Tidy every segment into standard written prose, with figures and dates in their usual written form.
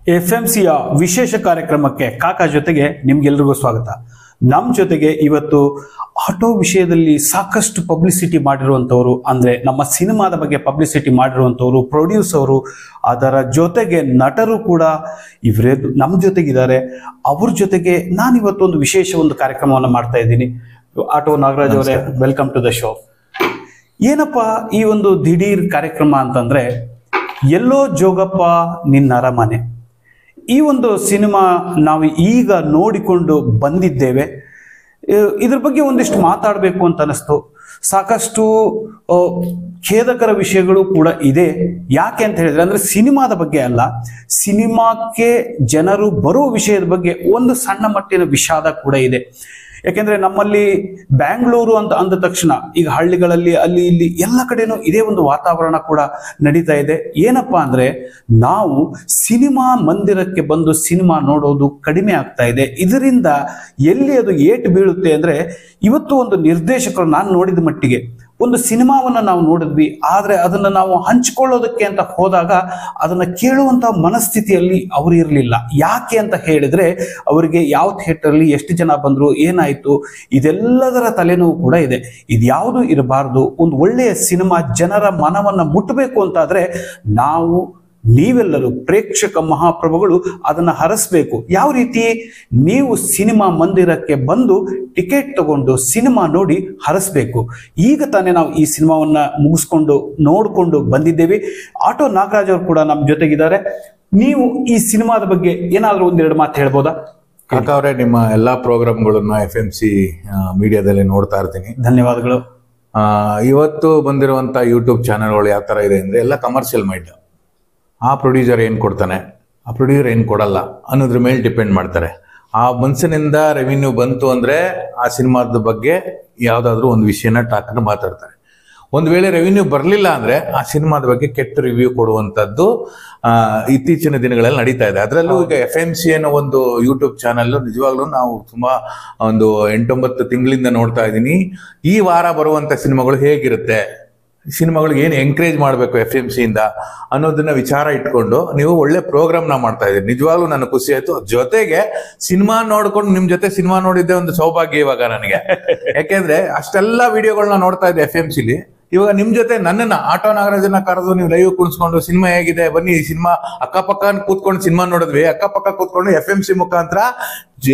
FMCಯ ವಿಶೇಷ ಕಾರ್ಯಕ್ರಮಕ್ಕೆ ಕಾಕಾ ಜೊತೆಗೆ ನಿಮ್ಗೆಲ್ರಿಗೂ ಸ್ವಾಗತ. ನಮ್ಮ ಜೊತೆಗೆ ಇವತ್ತು ಆಟೋ ವಿಷಯದಲ್ಲಿ ಸಾಕಷ್ಟು ಪಬ್ಲಿಸಿಟಿ ಮಾಡಿರುವಂಥವ್ರು, ಅಂದರೆ ನಮ್ಮ ಸಿನಿಮಾದ ಬಗ್ಗೆ ಪಬ್ಲಿಸಿಟಿ ಮಾಡಿರುವಂಥವ್ರು, ಪ್ರೊಡ್ಯೂಸರು, ಅದರ ಜೊತೆಗೆ ನಟರು ಕೂಡ ಇವರೇ ನಮ್ಮ ಜೊತೆಗಿದ್ದಾರೆ. ಅವ್ರ ಜೊತೆಗೆ ನಾನಿವತ್ತು ಒಂದು ವಿಶೇಷ ಒಂದು ಕಾರ್ಯಕ್ರಮವನ್ನು ಮಾಡ್ತಾ ಇದ್ದೀನಿ. ಆಟೋ ನಾಗರಾಜ್ ಅವರೇ, ವೆಲ್ಕಮ್ ಟು ದ ಶೋ. ಏನಪ್ಪ ಈ ಒಂದು ದಿಢೀರ್ ಕಾರ್ಯಕ್ರಮ ಅಂತಂದ್ರೆ, ಎಲ್ಲೋ ಜೋಗಪ್ಪ ನಿನ್ನ ಅರಮನೆ, ಈ ಒಂದು ಸಿನಿಮಾ ನಾವು ಈಗ ನೋಡಿಕೊಂಡು ಬಂದಿದ್ದೇವೆ. ಇದ್ರ ಬಗ್ಗೆ ಒಂದಿಷ್ಟು ಮಾತಾಡಬೇಕು ಅಂತ ಅನಿಸ್ತು. ಸಾಕಷ್ಟು ಖೇದಕರ ವಿಷಯಗಳು ಕೂಡ ಇದೆ. ಯಾಕೆ ಅಂತ ಹೇಳಿದ್ರೆ, ಅಂದ್ರೆ ಸಿನಿಮಾದ ಬಗ್ಗೆ ಅಲ್ಲ, ಸಿನಿಮಾಕ್ಕೆ ಜನರು ಬರುವ ವಿಷಯದ ಬಗ್ಗೆ ಒಂದು ಸಣ್ಣ ಮಟ್ಟಿನ ವಿಷಾದ ಕೂಡ ಇದೆ. ಯಾಕೆಂದ್ರೆ ನಮ್ಮಲ್ಲಿ ಬ್ಯಾಂಗ್ಳೂರು ಅಂತ ಅಂದ ತಕ್ಷಣ ಈಗ ಹಳ್ಳಿಗಳಲ್ಲಿ ಅಲ್ಲಿ ಇಲ್ಲಿ ಎಲ್ಲ ಕಡೆನೂ ಇದೇ ಒಂದು ವಾತಾವರಣ ಕೂಡ ನಡೀತಾ ಇದೆ. ಏನಪ್ಪಾ ಅಂದ್ರೆ, ನಾವು ಸಿನಿಮಾ ಮಂದಿರಕ್ಕೆ ಬಂದು ಸಿನಿಮಾ ನೋಡೋದು ಕಡಿಮೆ ಆಗ್ತಾ ಇದೆ. ಇದರಿಂದ ಎಲ್ಲಿ ಅದು ಏಟು ಬೀಳುತ್ತೆ ಅಂದ್ರೆ, ಇವತ್ತು ಒಂದು ನಿರ್ದೇಶಕರು ನಾನು ನೋಡಿದ ಮಟ್ಟಿಗೆ ಒಂದು ಸಿನಿಮಾವನ್ನು ನಾವು ನೋಡಿದ್ವಿ, ಆದರೆ ಅದನ್ನು ನಾವು ಹಂಚಿಕೊಳ್ಳೋದಕ್ಕೆ ಅಂತ ಹೋದಾಗ ಅದನ್ನು ಕೇಳುವಂಥ ಮನಸ್ಥಿತಿಯಲ್ಲಿ ಅವರು ಇರಲಿಲ್ಲ. ಯಾಕೆ ಅಂತ ಹೇಳಿದ್ರೆ, ಅವರಿಗೆ ಯಾವ ಥಿಯೇಟರ್ಲಿ ಎಷ್ಟು ಜನ ಬಂದರು, ಏನಾಯಿತು, ಇದೆಲ್ಲದರ ತಲೆನೋವು ಕೂಡ ಇದೆ. ಇದ್ಯಾವುದು ಇರಬಾರ್ದು. ಒಂದು ಒಳ್ಳೆಯ ಸಿನಿಮಾ ಜನರ ಮನವನ್ನು ಮುಟ್ಟಬೇಕು ಅಂತಾದರೆ ನೀವೆಲ್ಲರೂ ಪ್ರೇಕ್ಷಕ ಮಹಾಪ್ರಭುಗಳು ಅದನ್ನು ಹರಸಬೇಕು. ಯಾವ ರೀತಿ? ನೀವು ಸಿನಿಮಾ ಮಂದಿರಕ್ಕೆ ಬಂದು ಟಿಕೆಟ್ ತಗೊಂಡು ಸಿನಿಮಾ ನೋಡಿ ಹರಸಬೇಕು. ಈಗ ತಾನೇ ನಾವು ಈ ಸಿನಿಮಾವನ್ನ ಮುಗಿಸ್ಕೊಂಡು ನೋಡಿಕೊಂಡು ಬಂದಿದ್ದೇವೆ. ಆಟೋ ನಾಗರಾಜ್ ಅವರು ಕೂಡ ನಮ್ಮ ಜೊತೆಗಿದ್ದಾರೆ. ನೀವು ಈ ಸಿನಿಮಾದ ಬಗ್ಗೆ ಏನಾದರೂ ಒಂದೆರಡು ಮಾತು ಹೇಳ್ಬೋದಾ? ಕಾಕಾ ಅವರೇ, ನಿಮ್ಮ ಎಲ್ಲಾ ಪ್ರೋಗ್ರಾಮ್ಗಳನ್ನ FMC ಮೀಡಿಯಾದಲ್ಲಿ ನೋಡ್ತಾ ಇರ್ತೀನಿ. ಧನ್ಯವಾದಗಳು. ಇವತ್ತು ಬಂದಿರುವಂತ ಯೂಟ್ಯೂಬ್ ಚಾನೆಲ್ಗಳು ಯಾವ ತರ ಇದೆ ಅಂದ್ರೆ, ಎಲ್ಲ ಕಮರ್ಷಿಯಲ್ ಮೈಂಡ್. ಆ ಪ್ರೊಡ್ಯೂಸರ್ ಏನು ಕೊಡ್ತಾನೆ, ಆ ಪ್ರೊಡ್ಯೂಸರ್ ಏನು ಕೊಡಲ್ಲ ಅನ್ನೋದ್ರ ಮೇಲೆ ಡಿಪೆಂಡ್ ಮಾಡ್ತಾರೆ. ಆ ಮನುಷ್ಯನಿಂದ ರೆವಿನ್ಯೂ ಬಂತು ಅಂದರೆ ಆ ಸಿನಿಮಾದ ಬಗ್ಗೆ ಯಾವುದಾದ್ರೂ ಒಂದು ವಿಷಯನ ಟಾಕನ್ನು ಮಾತಾಡ್ತಾರೆ. ಒಂದು ವೇಳೆ ರೆವಿನ್ಯೂ ಬರಲಿಲ್ಲ ಅಂದರೆ ಆ ಸಿನಿಮಾದ ಬಗ್ಗೆ ಕೆಟ್ಟ ರಿವ್ಯೂ ಕೊಡುವಂಥದ್ದು ಇತ್ತೀಚಿನ ದಿನಗಳಲ್ಲಿ ನಡೀತಾ ಇದೆ. ಅದರಲ್ಲೂ ಈಗ FMC ಅನ್ನೋ ಒಂದು ಯೂಟ್ಯೂಬ್ ಚಾನಲ್ ನಿಜವಾಗ್ಲೂ ನಾವು ತುಂಬ ಒಂದು 8-9 ತಿಂಗಳಿಂದ ನೋಡ್ತಾ ಇದ್ದೀನಿ. ಈ ವಾರ ಬರುವಂಥ ಸಿನಿಮಾಗಳು ಹೇಗಿರುತ್ತೆ, ಸಿನಿಮಾಗಳಿಗೆ ಏನು ಎಂಕರೇಜ್ ಮಾಡಬೇಕು FMC ಇಂದ ಅನ್ನೋದನ್ನ ವಿಚಾರ ಇಟ್ಕೊಂಡು ನೀವು ಒಳ್ಳೆ ಪ್ರೋಗ್ರಾಮ್ನ ಮಾಡ್ತಾ ಇದ್ದೀರಿ. ನಿಜವಾಗ್ಲೂ ನನಗೆ ಖುಷಿ ಆಯ್ತು. ಜೊತೆಗೆ ಸಿನಿಮಾ ನೋಡ್ಕೊಂಡು ನಿಮ್ ಜೊತೆ ಸಿನಿಮಾ ನೋಡಿದ್ದೆ ಒಂದು ಸೌಭಾಗ್ಯ ಇವಾಗ ನನಗೆ. ಯಾಕೆಂದ್ರೆ ಅಷ್ಟೆಲ್ಲ ವಿಡಿಯೋಗಳನ್ನ ನೋಡ್ತಾ ಇದ್ದೆ FMCಲಿ. ಇವಾಗ ನಿಮ್ ಜೊತೆ ನನ್ನನ್ನ ಆಟೋ ನಾಗರಾಜನ ಕರೆದು ನೀವು ಲೈವ್ ಕುಣಿಸ್ಕೊಂಡು ಸಿನಿಮಾ ಹೇಗಿದೆ ಬನ್ನಿ, ಸಿನಿಮಾ ಅಕ್ಕಪಕ್ಕ ಕೂತ್ಕೊಂಡು ಸಿನಿಮಾ ನೋಡಿದ್ವಿ, ಅಕ್ಕಪಕ್ಕ ಕೂತ್ಕೊಂಡು FMC ಮುಖಾಂತರ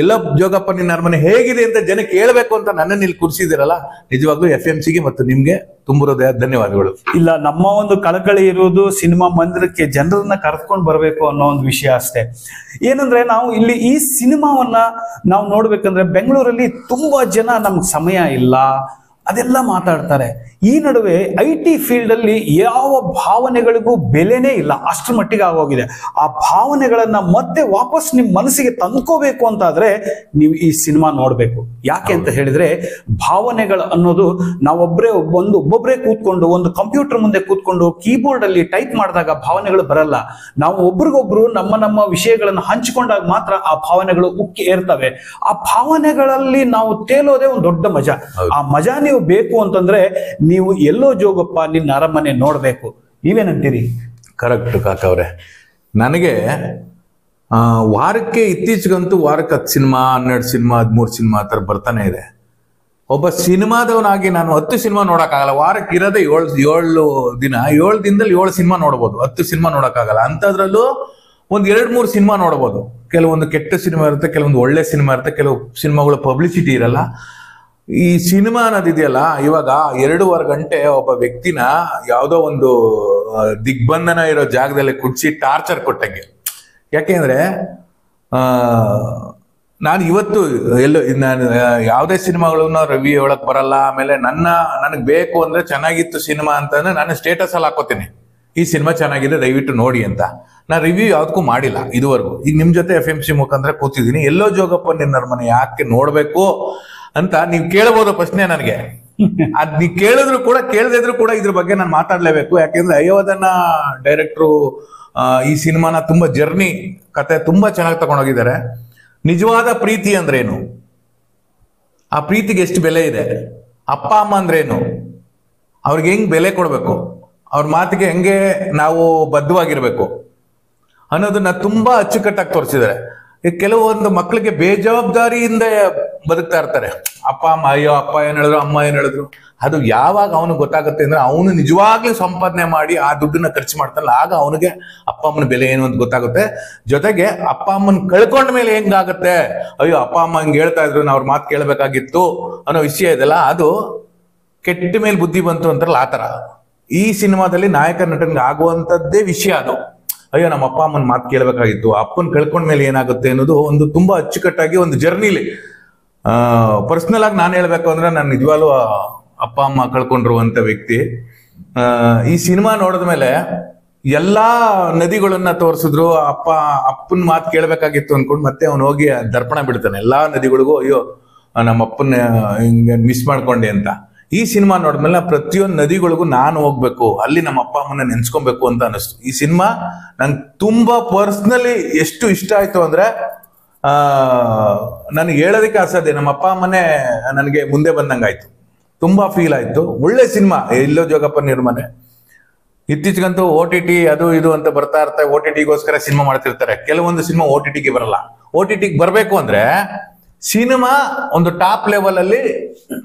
ಎಲ್ಲೋ ಜೋಗಪ್ಪ ನಿನ್ನ ಅರಮನೆ ಹೇಗಿದೆ ಅಂತ ಜನಕ್ಕೆ ಹೇಳ್ಬೇಕು ಅಂತ ನನ್ನನ್ನು ಇಲ್ಲಿ ಕೂರಿಸಿದಿರಲ್ಲ, ನಿಜವಾಗ್ಲೂ FMCಗೆ ಮತ್ತು ನಿಮ್ಗೆ ತುಂಬಿರೋದೇ ಧನ್ಯವಾದಗಳು. ಇಲ್ಲ, ನಮ್ಮ ಒಂದು ಕಳಕಳಿ ಇರುವುದು ಸಿನಿಮಾ ಮಂದಿರಕ್ಕೆ ಜನರನ್ನ ಕರೆದುಕೊಂಡು ಬರಬೇಕು ಅನ್ನೋ ಒಂದು ವಿಷಯ ಅಷ್ಟೇ. ಏನಂದ್ರೆ, ನಾವು ಇಲ್ಲಿ ಈ ಸಿನಿಮಾವನ್ನ ನಾವು ನೋಡ್ಬೇಕಂದ್ರೆ ಬೆಂಗಳೂರಲ್ಲಿ ತುಂಬಾ ಜನ ನಮ್ಗೆ ಸಮಯ ಇಲ್ಲ ಅದೆಲ್ಲ ಮಾತಾಡ್ತಾರೆ. ಈ ನಡುವೆ IT ಫೀಲ್ಡ್ ಅಲ್ಲಿ ಯಾವ ಭಾವನೆಗಳಿಗೂ ಬೆಲೆನೇ ಇಲ್ಲ, ಅಷ್ಟರ ಮಟ್ಟಿಗೆ ಆಗೋಗಿದೆ. ಆ ಭಾವನೆಗಳನ್ನ ಮತ್ತೆ ವಾಪಸ್ ನಿಮ್ ಮನಸ್ಸಿಗೆ ತಂದ್ಕೋಬೇಕು ಅಂತಾದ್ರೆ ನೀವು ಈ ಸಿನಿಮಾ ನೋಡ್ಬೇಕು. ಯಾಕೆ ಅಂತ ಹೇಳಿದ್ರೆ, ಭಾವನೆಗಳು ಅನ್ನೋದು ಒಬ್ಬೊಬ್ಬರೇ ಕೂತ್ಕೊಂಡು ಒಂದು ಕಂಪ್ಯೂಟರ್ ಮುಂದೆ ಕೂತ್ಕೊಂಡು ಕೀಬೋರ್ಡ್ ಅಲ್ಲಿ ಟೈಪ್ ಮಾಡಿದಾಗ ಭಾವನೆಗಳು ಬರಲ್ಲ. ನಾವು ಒಬ್ರಿಗೊಬ್ರು ನಮ್ಮ ವಿಷಯಗಳನ್ನು ಹಂಚಿಕೊಂಡಾಗ ಮಾತ್ರ ಆ ಭಾವನೆಗಳು ಉಕ್ಕಿ ಏರ್ತವೆ. ಆ ಭಾವನೆಗಳಲ್ಲಿ ನಾವು ತೇಲೋದೇ ಒಂದು ದೊಡ್ಡ ಮಜಾ. ಆ ಮಜಾ ನೀವು ಬೇಕು ಅಂತಂದ್ರೆ ನೀವು ಎಲ್ಲೋ ಜೋಗಪ್ಪ ನಿನ್ನ ಅರಮನೆ ನೋಡ್ಬೇಕು. ನೀವೇನಂತೀರಿ? ಕರೆಕ್ಟ್ ಕಾಕಾ ಅವ್ರೆ. ನನಗೆ ವಾರಕ್ಕೆ ಇತ್ತೀಚೆಗಂತೂ ವಾರಕ್ಕೆ 10 ಸಿನಿಮಾ, 12 ಸಿನಿಮಾ, 13 ಸಿನಿಮಾ ಆ ಥರ ಬರ್ತಾನೆ ಇದೆ. ಒಬ್ಬ ಸಿನಿಮಾದವನಾಗಿ ನಾನು 10 ಸಿನಿಮಾ ನೋಡೋಕ್ಕಾಗಲ್ಲ. ವಾರಕ್ಕೆ ಇರೋದೇ 7 ದಿನ. 7 ದಿನದಲ್ಲಿ 7 ಸಿನಿಮಾ ನೋಡ್ಬೋದು, 10 ಸಿನಿಮಾ ನೋಡೋಕ್ಕಾಗಲ್ಲ. ಅಂಥದ್ರಲ್ಲೂ ಒಂದು 2-3 ಸಿನಿಮಾ ನೋಡ್ಬೋದು. ಕೆಲವೊಂದು ಕೆಟ್ಟ ಸಿನಿಮಾ ಇರುತ್ತೆ, ಕೆಲವೊಂದು ಒಳ್ಳೆ ಸಿನಿಮಾ ಇರುತ್ತೆ, ಕೆಲವು ಸಿನಿಮಾಗಳ ಪಬ್ಲಿಸಿಟಿ ಇರಲ್ಲ. ಈ ಸಿನಿಮಾ ಅನ್ನೋದಿದೆಯಲ್ಲ, ಇವಾಗ 2.5 ಗಂಟೆ ಒಬ್ಬ ವ್ಯಕ್ತಿನ ಯಾವುದೋ ಒಂದು ದಿಗ್ಬಂಧನ ಇರೋ ಜಾಗದಲ್ಲಿ ಕುಡಿಸಿ ಟಾರ್ಚರ್ ಕೊಟ್ಟಂಗೆ. ಯಾಕೆಂದ್ರೆ ನಾನು ಇವತ್ತು ನಾನು ಯಾವುದೇ ಸಿನಿಮಾಗಳನ್ನ ರಿವ್ಯೂ ಹೇಳಕ್ ಬರಲ್ಲ. ಆಮೇಲೆ ನನಗೆ ಬೇಕು ಅಂದ್ರೆ ಚೆನ್ನಾಗಿತ್ತು ಸಿನಿಮಾ ಅಂತಂದ್ರೆ ನಾನು ಸ್ಟೇಟಸ್ ಅಲ್ಲಿ ಹಾಕೋತೀನಿ, ಈ ಸಿನಿಮಾ ಚೆನ್ನಾಗಿದೆ ದಯವಿಟ್ಟು ನೋಡಿ ಅಂತ. ನಾನು ರಿವ್ಯೂ ಯಾವ್ದಕ್ಕೂ ಮಾಡಿಲ್ಲ ಇದುವರೆಗೂ. ಈಗ ನಿಮ್ ಜೊತೆ FMC ಮುಖಾಂತರ ಕೂತಿದ್ದೀನಿ. ಎಲ್ಲೋ ಜೋಗಪ್ಪ ನಿನ್ನ ಅರಮನೆ ಯಾಕೆ ನೋಡ್ಬೇಕು ಅಂತ ನೀವು ಕೇಳಬಹುದು ಪ್ರಶ್ನೆ ನನಗೆ. ಅದ್ ನೀವು ಕೇಳಿದ್ರು ಕೂಡ ಕೇಳದಿದ್ರು ಕೂಡ ಇದ್ರ ಬಗ್ಗೆ ನಾನು ಮಾತಾಡ್ಲೇಬೇಕು. ಯಾಕೆಂದ್ರೆ ಅಯೋಧನ ಡೈರೆಕ್ಟ್ರು ಈ ಸಿನಿಮಾನ ತುಂಬಾ ಜರ್ನಿ ಕತೆ ತುಂಬಾ ಚೆನ್ನಾಗಿ ತಗೊಂಡೋಗಿದ್ದಾರೆ. ನಿಜವಾದ ಪ್ರೀತಿ ಅಂದ್ರೇನು, ಆ ಪ್ರೀತಿಗೆ ಎಷ್ಟು ಬೆಲೆ ಇದೆ, ಅಪ್ಪ ಅಮ್ಮ ಅಂದ್ರೇನು, ಅವ್ರಿಗೆ ಹೆಂಗ್ ಬೆಲೆ ಕೊಡ್ಬೇಕು, ಅವ್ರ ಮಾತಿಗೆ ಹೆಂಗೆ ನಾವು ಬದ್ಧವಾಗಿರ್ಬೇಕು, ಅನ್ನೋದನ್ನ ತುಂಬಾ ಅಚ್ಚುಕಟ್ಟಾಗಿ ತೋರಿಸಿದ್ದಾರೆ. ಕೆಲವೊಂದು ಮಕ್ಕಳಿಗೆ ಬೇಜವಾಬ್ದಾರಿಯಿಂದ ಬದುಕ್ತಾ ಇರ್ತಾರೆ. ಅಪ್ಪ ಅಮ್ಮ, ಅಯ್ಯೋ ಅಪ್ಪ ಏನ್ ಹೇಳಿದ್ರು, ಅಮ್ಮ ಏನ್ ಹೇಳಿದ್ರು. ಅದು ಯಾವಾಗ ಅವನಿಗೆ ಗೊತ್ತಾಗುತ್ತೆ ಅಂದ್ರೆ ಅವನು ನಿಜವಾಗ್ಲೂ ಸಂಪಾದನೆ ಮಾಡಿ ಆ ದುಡ್ಡನ್ನ ಖರ್ಚು ಮಾಡ್ತಾನಲ್ಲ, ಆಗ ಅವನಿಗೆ ಅಪ್ಪ ಅಮ್ಮನ ಬೆಲೆ ಏನು ಅಂತ ಗೊತ್ತಾಗುತ್ತೆ. ಜೊತೆಗೆ ಅಪ್ಪ ಅಮ್ಮನ ಕಳ್ಕೊಂಡ ಮೇಲೆ ಹೆಂಗಾಗುತ್ತೆ, ಅಯ್ಯೋ ಅಪ್ಪ ಅಮ್ಮ ಹಂಗೆ ಹೇಳ್ತಾ ಇದ್ರು, ನಾವು ಅವ್ರ ಮಾತು ಕೇಳಬೇಕಾಗಿತ್ತು ಅನ್ನೋ ವಿಷಯ ಇದೆಲ್ಲ, ಅದು ಕೆಟ್ಟ ಮೇಲೆ ಬುದ್ಧಿ ಬಂತು ಅಂತಾರಲ್ಲ ಆ ತರ. ಈ ಸಿನಿಮಾದಲ್ಲಿ ನಾಯಕ ನಟನ್ಗೆ ಆಗುವಂತದ್ದೇ ವಿಷಯ ಅದು. ಅಯ್ಯೋ ನಮ್ಮ ಅಪ್ಪ ಅಮ್ಮನ ಮಾತು ಕೇಳಬೇಕಾಗಿತ್ತು, ಅಪ್ಪನ ಕಳ್ಕೊಂಡ ಮೇಲೆ ಏನಾಗುತ್ತೆ ಅನ್ನೋದು ಒಂದು ತುಂಬಾ ಅಚ್ಚುಕಟ್ಟಾಗಿ ಒಂದು ಜರ್ನಿಲಿ. ಪರ್ಸನಲ್ ಆಗಿ ನಾನು ಹೇಳ್ಬೇಕು ಅಂದ್ರೆ, ನಾನು ನಿಜವಾಗ್ಲೂ ಅಪ್ಪ ಅಮ್ಮ ಕಳ್ಕೊಂಡಿರುವಂತ ವ್ಯಕ್ತಿ. ಈ ಸಿನಿಮಾ ನೋಡಿದ್ಮೇಲೆ ಎಲ್ಲಾ ನದಿಗಳನ್ನ ತೋರಿಸಿದ್ರು, ಅಪ್ಪನ ಮಾತು ಕೇಳಬೇಕಾಗಿತ್ತು ಅನ್ಕೊಂಡು ಮತ್ತೆ ಅವನು ಹೋಗಿ ದರ್ಪಣ ಬಿಡ್ತಾನೆ ಎಲ್ಲಾ ನದಿಗಳಿಗೂ. ಅಯ್ಯೋ ನಮ್ಮ ಅಪ್ಪನ ಹಿಂಗೆ ಮಿಸ್ ಮಾಡ್ಕೊಂಡೆ ಅಂತ. ಈ ಸಿನಿಮಾ ನೋಡಿದ್ಮೇಲೆ ಪ್ರತಿಯೊಂದು ನದಿಗಳಿಗೂ ನಾನು ಹೋಗ್ಬೇಕು, ಅಲ್ಲಿ ನಮ್ಮ ಅಪ್ಪ ಅಮ್ಮನ ನೆನ್ಸ್ಕೊಬೇಕು ಅಂತ ಅನಿಸ್ತು. ಈ ಸಿನಿಮಾ ನಂಗೆ ತುಂಬಾ ಪರ್ಸ್ನಲಿ ಎಷ್ಟು ಇಷ್ಟ ಆಯ್ತು ಅಂದ್ರೆ, ನನಗೆ ಹೇಳೋದಕ್ಕೆ ಅಸಾಧ್ಯ. ನಮ್ಮ ಅಪ್ಪ ಅಮ್ಮನೇ ನನಗೆ ಮುಂದೆ ಬಂದಂಗಾಯ್ತು, ತುಂಬಾ ಫೀಲ್ ಆಯ್ತು. ಒಳ್ಳೆ ಸಿನಿಮಾ ಎಲ್ಲೋ ಜೋಗಪ್ಪ ನಿರ್ಮಾಣ. ಇತ್ತೀಚೆಗಂತೂ OTT ಅದು ಇದು ಅಂತ ಬರ್ತಾ ಇರ್ತಾರೆ, OTTಗೋಸ್ಕರ ಸಿನಿಮಾ ಮಾಡ್ತಿರ್ತಾರೆ. ಕೆಲವೊಂದು ಸಿನಿಮಾ OTTಗೆ ಬರಲ್ಲ. OTTಗೆ ಬರಬೇಕು ಅಂದ್ರೆ ಸಿನಿಮಾ ಒಂದು ಟಾಪ್ ಲೆವೆಲ್ ಅಲ್ಲಿ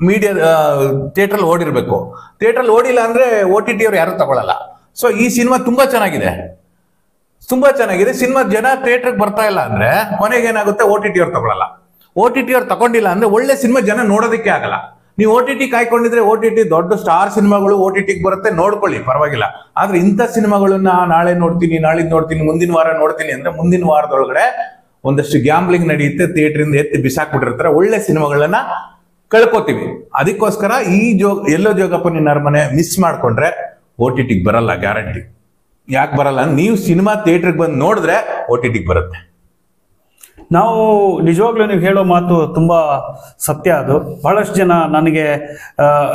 ಮೀಡಿಯಾ ಥಿಯೇಟರ್ ಓಡಿರ್ಬೇಕು. ಥಿಯೇಟರ್ ಓಡಿಲ್ಲ ಅಂದ್ರೆ OTT ಅವ್ರು ಯಾರು ತಗೊಳಲ್ಲ. ಸೊ ಈ ಸಿನಿಮಾ ತುಂಬಾ ಚೆನ್ನಾಗಿದೆ, ತುಂಬಾ ಚೆನ್ನಾಗಿದೆ. ಸಿನಿಮಾ ಜನ ಥಿಯೇಟರ್ಗೆ ಬರ್ತಾ ಇಲ್ಲ ಅಂದ್ರೆ ಕೊನೆಗೆ ಏನಾಗುತ್ತೆ, OTT ಅವ್ರು ತಗೊಳಲ್ಲ. OTT ಅವ್ರು ತಗೊಂಡಿಲ್ಲ ಅಂದ್ರೆ ಒಳ್ಳೆ ಸಿನಿಮಾ ಜನ ನೋಡೋದಕ್ಕೆ ಆಗಲ್ಲ. ನೀವು OTT ಕಾಯ್ಕೊಂಡಿದ್ರೆ OTT ದೊಡ್ಡ ಸ್ಟಾರ್ ಸಿನಿಮಾಗಳು OTTಗೆ ಬರುತ್ತೆ, ನೋಡ್ಕೊಳ್ಳಿ, ಪರವಾಗಿಲ್ಲ. ಆದ್ರೆ ಇಂಥ ಸಿನಿಮಾಗಳನ್ನ ನಾಳೆ ನೋಡ್ತೀನಿ, ನಾಳಿದ್ದು ನೋಡ್ತೀನಿ, ಮುಂದಿನ ವಾರ ನೋಡ್ತೀನಿ ಅಂದ್ರೆ ಮುಂದಿನ ವಾರದೊಳಗಡೆ ಒಂದಷ್ಟು ಗ್ಯಾಂಬ್ಲಿಂಗ್ ನಡೆಯುತ್ತೆ, ಥಿಯೇಟರ್ ಎತ್ತಿ ಬಿಸಾಕ್ಬಿಟ್ಟಿರ್ತಾರೆ, ಒಳ್ಳೆ ಸಿನಿಮಾಗಳನ್ನ ಕಳ್ಕೊತೀವಿ. ಅದಕ್ಕೋಸ್ಕರ ಎಲ್ಲೋ ಜೋಗಪ್ಪ ನಿನ್ನ ಅರಮನೆ ಮಿಸ್ ಮಾಡ್ಕೊಂಡ್ರೆ OTTಗೆ ಬರಲ್ಲ, ಗ್ಯಾರಂಟಿ. ಯಾಕೆ ಬರಲ್ಲ? ನೀವು ಸಿನಿಮಾ ಥಿಯೇಟರ್ಗೆ ಬಂದು ನೋಡಿದ್ರೆ OTTಗೆ ಬರುತ್ತೆ. ನಾವು ನಿಜವಾಗ್ಲೂ ನೀವು ಹೇಳೋ ಮಾತು ತುಂಬ ಸತ್ಯ. ಅದು ಬಹಳಷ್ಟು ಜನ ನನಗೆ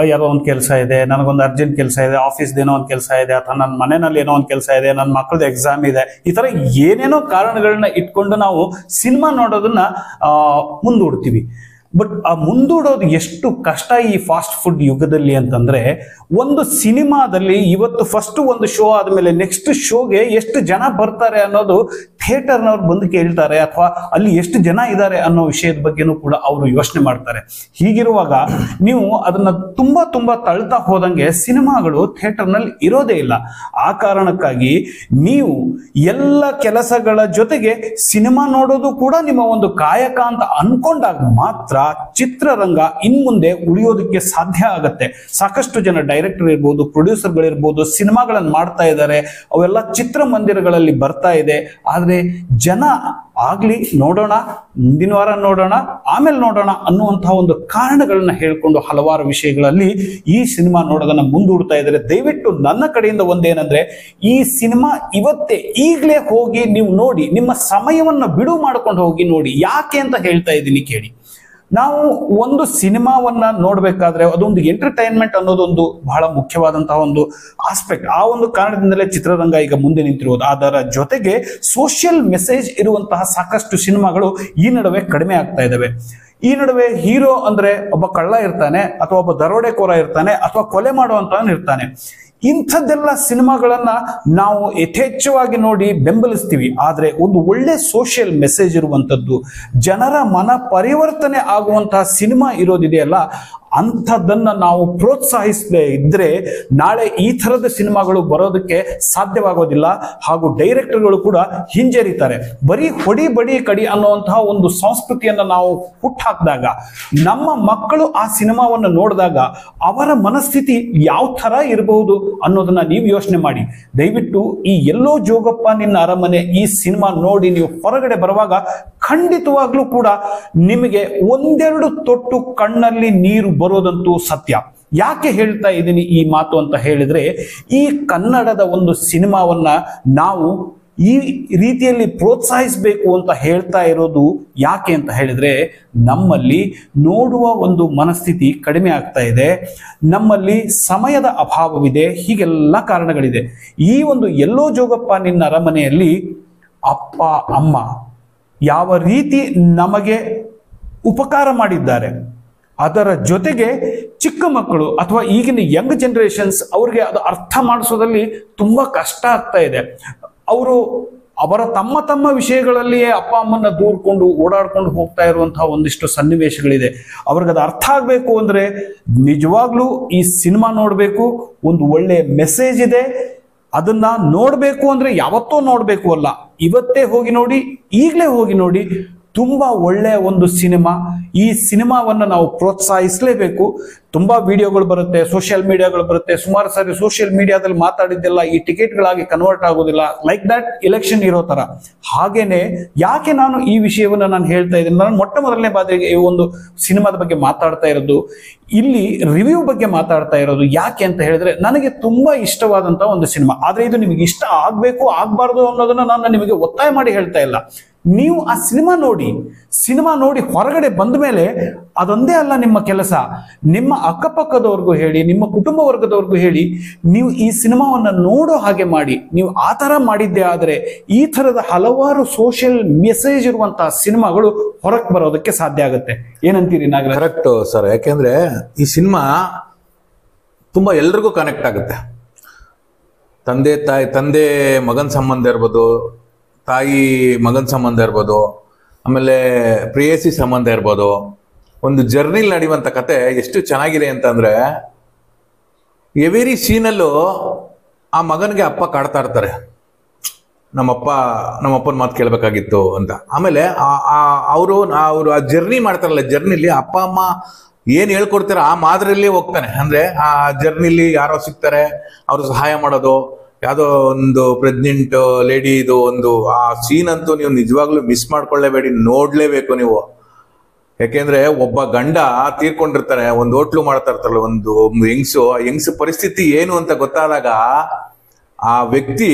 ಯಾವುದೋ ಒಂದು ಕೆಲಸ ಇದೆ, ನನಗೊಂದು ಅರ್ಜೆಂಟ್ ಕೆಲಸ ಇದೆ, ಆಫೀಸ್ದೇನೋ ಒಂದು ಕೆಲಸ ಇದೆ, ಅಥವಾ ನನ್ನ ಮನೆಯಲ್ಲಿ ಏನೋ ಒಂದು ಕೆಲಸ ಇದೆ, ನನ್ನ ಮಕ್ಕಳದ್ದು ಎಕ್ಸಾಮ್ ಇದೆ, ಈ ಥರ ಏನೇನೋ ಕಾರಣಗಳನ್ನ ಇಟ್ಕೊಂಡು ನಾವು ಸಿನಿಮಾ ನೋಡೋದನ್ನ ಮುಂದೂಡ್ತೀವಿ. ಬಟ್ ಆ ಮುಂದೂಡೋದು ಎಷ್ಟು ಕಷ್ಟ ಈ ಫಾಸ್ಟ್ ಫುಡ್ ಯುಗದಲ್ಲಿ ಅಂತಂದ್ರೆ, ಒಂದು ಸಿನಿಮಾದಲ್ಲಿ ಇವತ್ತು ಫಸ್ಟ್ ಒಂದು ಶೋ ಆದಮೇಲೆ ನೆಕ್ಸ್ಟ್ ಶೋಗೆ ಎಷ್ಟು ಜನ ಬರ್ತಾರೆ ಅನ್ನೋದು ಥಿಯೇಟರ್ನವ್ರು ಬಂದು ಕೇಳ್ತಾರೆ, ಅಥವಾ ಅಲ್ಲಿ ಎಷ್ಟು ಜನ ಇದ್ದಾರೆ ಅನ್ನೋ ವಿಷಯದ ಬಗ್ಗೆನೂ ಕೂಡ ಅವರು ಯೋಚನೆ ಮಾಡ್ತಾರೆ. ಹೀಗಿರುವಾಗ ನೀವು ಅದನ್ನ ತುಂಬಾ ತುಂಬಾ ತಳ್ತಾ ಹೋದಂಗೆ ಸಿನಿಮಾಗಳು ಥಿಯೇಟರ್ನಲ್ಲಿ ಇರೋದೇ ಇಲ್ಲ. ಆ ಕಾರಣಕ್ಕಾಗಿ ನೀವು ಎಲ್ಲ ಕೆಲಸಗಳ ಜೊತೆಗೆ ಸಿನಿಮಾ ನೋಡೋದು ಕೂಡ ನಿಮ್ಮ ಒಂದು ಕಾಯಕ ಅಂತ ಅನ್ಕೊಂಡಾಗ ಮಾತ್ರ ಚಿತ್ರರಂಗ ಇನ್ಮುಂದೆ ಉಳಿಯೋದಕ್ಕೆ ಸಾಧ್ಯ ಆಗತ್ತೆ. ಸಾಕಷ್ಟು ಜನ ಡೈರೆಕ್ಟರ್ ಇರ್ಬೋದು, ಪ್ರೊಡ್ಯೂಸರ್ಗಳಿರ್ಬೋದು, ಸಿನಿಮಾಗಳನ್ನು ಮಾಡ್ತಾ ಇದ್ದಾರೆ, ಅವೆಲ್ಲ ಚಿತ್ರಮಂದಿರಗಳಲ್ಲಿ ಬರ್ತಾ ಇದೆ. ಆದ್ರೆ ಜನ ಆಗ್ಲಿ ನೋಡೋಣ, ಮುಂದಿನ ವಾರ ನೋಡೋಣ, ಆಮೇಲೆ ನೋಡೋಣ ಅನ್ನುವಂತಹ ಒಂದು ಕಾರಣಗಳನ್ನ ಹೇಳ್ಕೊಂಡು ಹಲವಾರು ವಿಷಯಗಳಲ್ಲಿ ಈ ಸಿನಿಮಾ ನೋಡೋದನ್ನ ಮುಂದೂಡ್ತಾ ಇದ್ದಾರೆ. ದಯವಿಟ್ಟು ನನ್ನ ಕಡೆಯಿಂದ ಒಂದೇನಂದ್ರೆ, ಈ ಸಿನಿಮಾ ಇವತ್ತೇ ಈಗಲೇ ಹೋಗಿ ನೀವು ನೋಡಿ, ನಿಮ್ಮ ಸಮಯವನ್ನ ಬಿಡು ಮಾಡ್ಕೊಂಡು ಹೋಗಿ ನೋಡಿ. ಯಾಕೆ ಅಂತ ಹೇಳ್ತಾ ಇದ್ದೀನಿ ಕೇಳಿ. ನಾವು ಒಂದು ಸಿನಿಮಾವನ್ನ ನೋಡ್ಬೇಕಾದ್ರೆ ಅದೊಂದು ಎಂಟರ್ಟೈನ್ಮೆಂಟ್ ಅನ್ನೋದೊಂದು ಬಹಳ ಮುಖ್ಯವಾದಂತಹ ಒಂದು ಆಸ್ಪೆಕ್ಟ್. ಆ ಒಂದು ಕಾರಣದಿಂದಲೇ ಚಿತ್ರರಂಗ ಈಗ ಮುಂದೆ ನಿಂತಿರುವುದು. ಅದರ ಜೊತೆಗೆ ಸೋಷಿಯಲ್ ಮೆಸೇಜ್ ಇರುವಂತಹ ಸಾಕಷ್ಟು ಸಿನಿಮಾಗಳು ಈ ನಡುವೆ ಕಡಿಮೆ ಆಗ್ತಾ ಇದ್ದಾವೆ. ಈ ನಡುವೆ ಹೀರೋ ಅಂದ್ರೆ ಒಬ್ಬ ಕಳ್ಳ ಇರ್ತಾನೆ, ಅಥವಾ ಒಬ್ಬ ದರೋಡೆಕೋರ ಇರ್ತಾನೆ, ಅಥವಾ ಕೊಲೆ ಮಾಡುವಂತವನು ಇರ್ತಾನೆ. ಇಂಥದ್ದೆಲ್ಲ ಸಿನಿಮಾಗಳನ್ನ ನಾವು ಯಥೇಚ್ಛವಾಗಿ ನೋಡಿ ಬೆಂಬಲಿಸ್ತೀವಿ. ಆದ್ರೆ ಒಂದು ಒಳ್ಳೆ ಸೋಷಿಯಲ್ ಮೆಸೇಜ್ ಇರುವಂತದ್ದು, ಜನರ ಮನ ಪರಿವರ್ತನೆ ಆಗುವಂತಹ ಸಿನಿಮಾ ಇರೋದಿದೆಯಲ್ಲ, ಅಂಥದ್ದನ್ನ ನಾವು ಪ್ರೋತ್ಸಾಹಿಸದೇ ಇದ್ರೆ ನಾಳೆ ಈ ಥರದ ಸಿನಿಮಾಗಳು ಬರೋದಕ್ಕೆ ಸಾಧ್ಯವಾಗೋದಿಲ್ಲ. ಹಾಗೂ ಡೈರೆಕ್ಟರ್ಗಳು ಕೂಡ ಹಿಂಜರಿತಾರೆ. ಬರೀ ಹೊಡಿ ಬಡಿ ಕಡಿ ಅನ್ನುವಂತಹ ಒಂದು ಸಂಸ್ಕೃತಿಯನ್ನ ನಾವು ಹುಟ್ಟಾಕಿದಾಗ, ನಮ್ಮ ಮಕ್ಕಳು ಆ ಸಿನಿಮಾವನ್ನು ನೋಡಿದಾಗ ಅವರ ಮನಸ್ಥಿತಿ ಯಾವ ಥರ ಇರಬಹುದು ಅನ್ನೋದನ್ನ ನೀವು ಯೋಚನೆ ಮಾಡಿ. ದಯವಿಟ್ಟು ಈ ಎಲ್ಲೋ ಜೋಗಪ್ಪ ನಿನ್ನ ಅರಮನೆ ಈ ಸಿನಿಮಾ ನೋಡಿ ನೀವು ಹೊರಗಡೆ ಬರುವಾಗ ಖಂಡಿತವಾಗ್ಲೂ ಕೂಡ ನಿಮಗೆ ಒಂದೆರಡು ತೊಟ್ಟು ಕಣ್ಣಲ್ಲಿ ನೀರು ಬರೋದಂತೂ ಸತ್ಯ. ಯಾಕೆ ಹೇಳ್ತಾ ಇದ್ದೀನಿ ಈ ಮಾತು ಅಂತ ಹೇಳಿದ್ರೆ, ಈ ಕನ್ನಡದ ಒಂದು ಸಿನಿಮಾವನ್ನ ನಾವು ಈ ರೀತಿಯಲ್ಲಿ ಪ್ರೋತ್ಸಾಹಿಸಬೇಕು ಅಂತ ಹೇಳ್ತಾ ಇರೋದು ಯಾಕೆ ಅಂತ ಹೇಳಿದ್ರೆ, ನಮ್ಮಲ್ಲಿ ನೋಡುವ ಒಂದು ಮನಸ್ಥಿತಿ ಕಡಿಮೆ ಆಗ್ತಾ ಇದೆ, ನಮ್ಮಲ್ಲಿ ಸಮಯದ ಅಭಾವವಿದೆ, ಹೀಗೆಲ್ಲ ಕಾರಣಗಳಿದೆ. ಈ ಒಂದು ಎಲ್ಲೋ ಜೋಗಪ್ಪ ನಿನ್ನ ಅರಮನೆಯಲ್ಲಿ ಅಪ್ಪ ಅಮ್ಮ ಯಾವ ರೀತಿ ನಮಗೆ ಉಪಕಾರ ಮಾಡಿದ್ದಾರೆ, ಅದರ ಜೊತೆಗೆ ಚಿಕ್ಕ ಮಕ್ಕಳು ಅಥವಾ ಈಗಿನ ಯಂಗ್ ಜನರೇಷನ್ಸ್ ಅವ್ರಿಗೆ ಅದು ಅರ್ಥ ಮಾಡಿಸೋದ್ರಲ್ಲಿ ತುಂಬಾ ಕಷ್ಟ ಆಗ್ತಾ ಇದೆ. ಅವರು ಅವರ ತಮ್ಮ ತಮ್ಮ ವಿಷಯಗಳಲ್ಲಿಯೇ ಅಪ್ಪ ಅಮ್ಮನ್ನ ದೂರ್ಕೊಂಡು ಓಡಾಡ್ಕೊಂಡು ಹೋಗ್ತಾ ಇರುವಂತಹ ಒಂದಿಷ್ಟು ಸನ್ನಿವೇಶಗಳಿದೆ. ಅವ್ರಿಗದು ಅರ್ಥ ಆಗ್ಬೇಕು ಅಂದ್ರೆ ನಿಜವಾಗ್ಲೂ ಈ ಸಿನಿಮಾ ನೋಡ್ಬೇಕು. ಒಂದು ಒಳ್ಳೆ ಮೆಸೇಜ್ ಇದೆ, ಅದನ್ನ ನೋಡ್ಬೇಕು ಅಂದ್ರೆ ಯಾವತ್ತೋ ನೋಡ್ಬೇಕು ಅಲ್ಲ, ಇವತ್ತೇ ಹೋಗಿ ನೋಡಿ, ಈಗಲೇ ಹೋಗಿ ನೋಡಿ. ತುಂಬಾ ಒಳ್ಳೆಯ ಒಂದು ಸಿನಿಮಾ. ಈ ಸಿನಿಮಾವನ್ನು ನಾವು ಪ್ರೋತ್ಸಾಹಿಸಲೇಬೇಕು. ತುಂಬಾ ವಿಡಿಯೋಗಳು ಬರುತ್ತೆ, ಸೋಷಿಯಲ್ ಮೀಡಿಯಾಗಳು ಬರುತ್ತೆ. ಸುಮಾರು ಸಾರಿ ಸೋಷಿಯಲ್ ಮೀಡಿಯಾದಲ್ಲಿ ಮಾತಾಡಿದ್ದೆಲ್ಲ ಈ ಟಿಕೆಟ್ಗಳಾಗಿ ಕನ್ವರ್ಟ್ ಆಗೋದಿಲ್ಲ, ಲೈಕ್ ದಟ್ ಎಲೆಕ್ಷನ್ ಇರೋ ತರ. ಹಾಗೇನೆ ಯಾಕೆ ನಾನು ಈ ವಿಷಯವನ್ನು ನಾನು ಹೇಳ್ತಾ ಇದ್ದೀನಿ, ನಾನು ಮೊಟ್ಟ ಮೊದಲನೇ ಬಾರಿಗೆ ಈ ಒಂದು ಸಿನಿಮಾದ ಬಗ್ಗೆ ಮಾತಾಡ್ತಾ ಇರೋದು, ಇಲ್ಲಿ ರಿವ್ಯೂ ಬಗ್ಗೆ ಮಾತಾಡ್ತಾ ಇರೋದು ಯಾಕೆ ಅಂತ ಹೇಳಿದ್ರೆ, ನನಗೆ ತುಂಬಾ ಇಷ್ಟವಾದಂತ ಒಂದು ಸಿನಿಮಾ. ಆದ್ರೆ ಇದು ನಿಮಗೆ ಇಷ್ಟ ಆಗ್ಬೇಕು ಆಗ್ಬಾರ್ದು ಅನ್ನೋದನ್ನ ನಾನು ನಿಮಗೆ ಒತ್ತಾಯ ಮಾಡಿ ಹೇಳ್ತಾ ಇಲ್ಲ. ನೀವು ಆ ಸಿನಿಮಾ ನೋಡಿ ಹೊರಗಡೆ ಬಂದ ಮೇಲೆ ಅದೊಂದೇ ಅಲ್ಲ ನಿಮ್ಮ ಕೆಲಸ, ನಿಮ್ಮ ಅಕ್ಕಪಕ್ಕದವ್ರಿಗೂ ಹೇಳಿ, ನಿಮ್ಮ ಕುಟುಂಬ ವರ್ಗದವ್ರಿಗೂ ಹೇಳಿ, ನೀವು ಈ ಸಿನಿಮಾವನ್ನ ನೋಡೋ ಹಾಗೆ ಮಾಡಿ. ನೀವು ಆ ತರ ಮಾಡಿದ್ದೆ ಆದ್ರೆ ಈ ತರದ ಹಲವಾರು ಸೋಷಿಯಲ್ ಮೆಸೇಜ್ ಇರುವಂತಹ ಸಿನಿಮಾಗಳು ಹೊರಗೆ ಬರೋದಕ್ಕೆ ಸಾಧ್ಯ ಆಗುತ್ತೆ. ಏನಂತೀರಿ ನಾಗರಾಜ್? Correct sir. ಯಾಕೆಂದ್ರೆ ಈ ಸಿನಿಮಾ ತುಂಬಾ ಎಲ್ರಿಗೂ ಕನೆಕ್ಟ್ ಆಗುತ್ತೆ. ತಂದೆ ಮಗನ ಸಂಬಂಧ ಇರ್ಬೋದು, ತಾಯಿ ಮಗನ ಸಂಬಂಧ ಇರ್ಬೋದು, ಆಮೇಲೆ ಪ್ರೇಯಸಿ ಸಂಬಂಧ ಇರ್ಬೋದು. ಒಂದು ಜರ್ನಿಲ್ ನಡೆಯುವಂಥ ಕತೆ ಎಷ್ಟು ಚೆನ್ನಾಗಿದೆ ಅಂತಂದ್ರೆ, ಎವೆರಿ ಸೀನಲ್ಲೂ ಆ ಮಗನಿಗೆ ಅಪ್ಪ ಕಾಡ್ತಾ ಇರ್ತಾರೆ, ನಮ್ಮಪ್ಪನ ಮಾತು ಕೇಳಬೇಕಾಗಿತ್ತು ಅಂತ. ಆಮೇಲೆ ಅವರು ಆ ಜರ್ನಿ ಮಾಡ್ತಾರಲ್ಲ, ಜರ್ನಿಲಿ ಅಪ್ಪ ಅಮ್ಮ ಏನ್ ಹೇಳ್ಕೊಡ್ತಾರೆ ಆ ಮಾದರಿಯಲ್ಲಿ ಹೋಗ್ತಾನೆ. ಅಂದ್ರೆ ಆ ಜರ್ನಿಲಿ ಯಾರೋ ಸಿಗ್ತಾರೆ, ಅವ್ರು ಸಹಾಯ ಮಾಡೋದು, ಯಾವುದೋ ಒಂದು ಪ್ರೆಗ್ನೆಂಟ್ ಲೇಡಿ ಇದು ಒಂದು ಆ ಸೀನ್ ಅಂತೂ ನೀವು ನಿಜವಾಗ್ಲೂ ಮಿಸ್ ಮಾಡ್ಕೊಳ್ಳೇಬೇಡಿ, ನೋಡ್ಲೇಬೇಕು ನೀವು. ಯಾಕೆಂದ್ರೆ ಒಬ್ಬ ಗಂಡ ತೀರ್ಕೊಂಡಿರ್ತಾನೆ, ಒಂದು ಹೋಟ್ಲು ಮಾಡ್ತಾ ಇರ್ತಾರಲ್ಲ ಒಂದು ಹೆಂಗ್ಸು ಪರಿಸ್ಥಿತಿ ಏನು ಅಂತ ಗೊತ್ತಾದಾಗ ಆ ವ್ಯಕ್ತಿ